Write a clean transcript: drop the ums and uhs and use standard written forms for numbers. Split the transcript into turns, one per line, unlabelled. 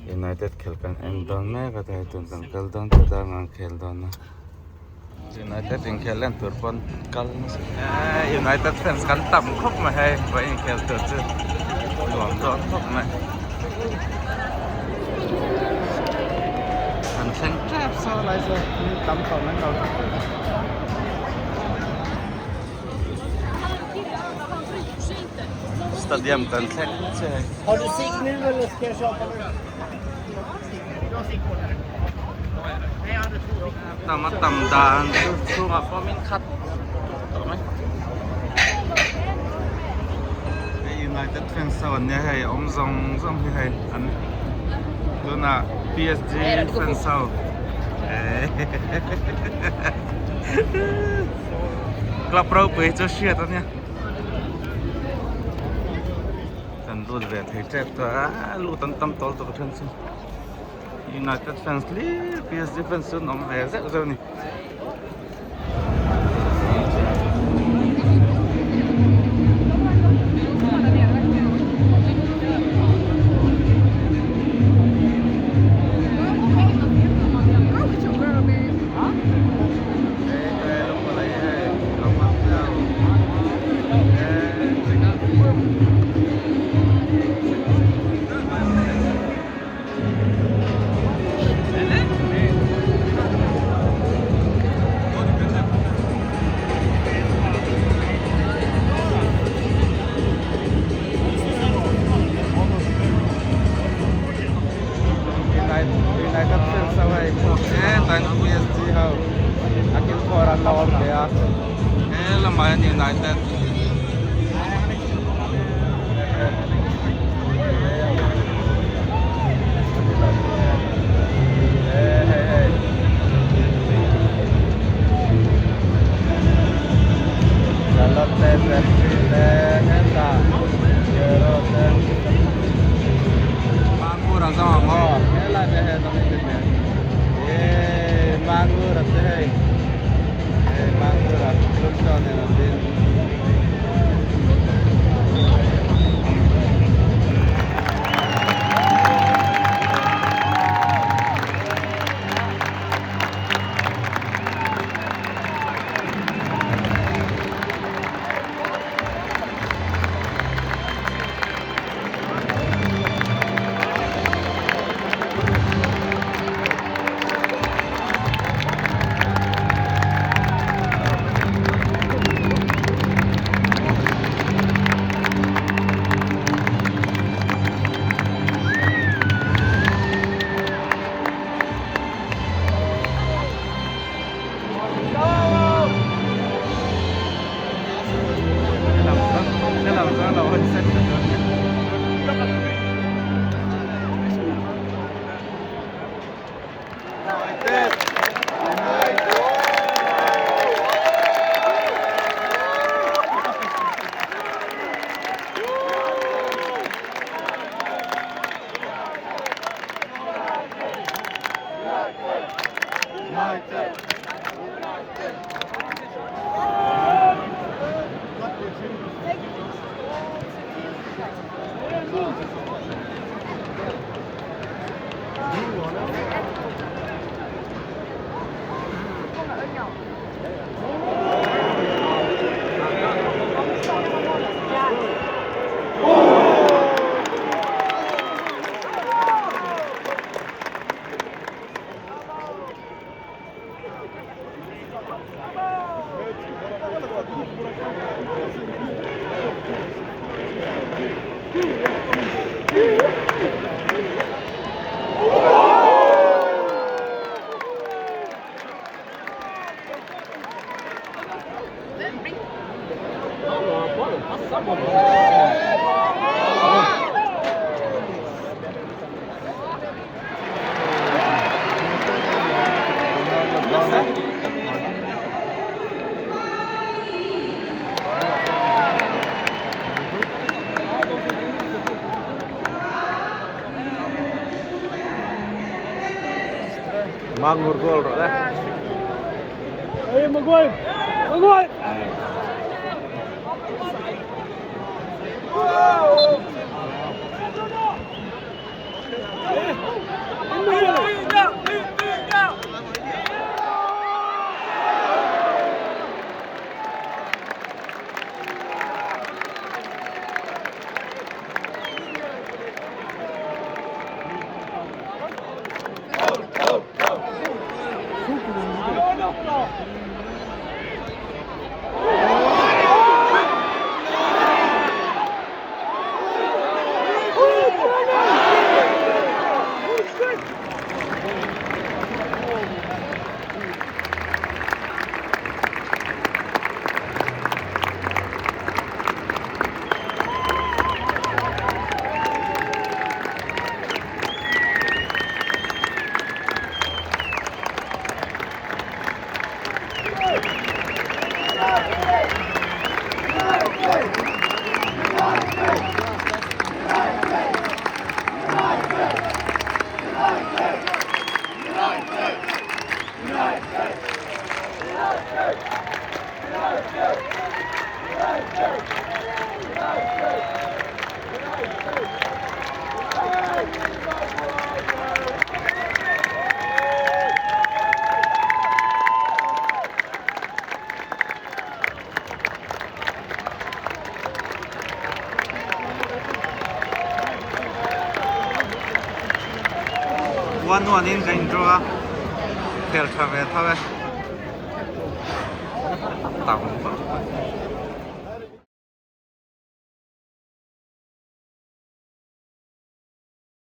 United khelkan endon me kata tun kan kaldon tada ngang kheldon na United in khelen turpon kal United fans kan tam khop ma hai vai in khel tur chu lom don khop ma an chen trap so lai so tam khop nan đâu Stadium kan tlek che
Har du sigg nu eller ska jag köpa nu?
Tama tamdaan su nga po min cut to mai United fans sa nya hai om zong hai an dona PSG fans sa club pro pe cho shit to nya tan dul ve thai chat to lu tan tam tol to thang su United fans li PSG fans nom ve za ni United fans away tan PSG how akin koran lawan dia lumayan United Mangur gol rồi.
Ayo Maguire. Maguire. Wow.
One in kain draw tel thave thave tam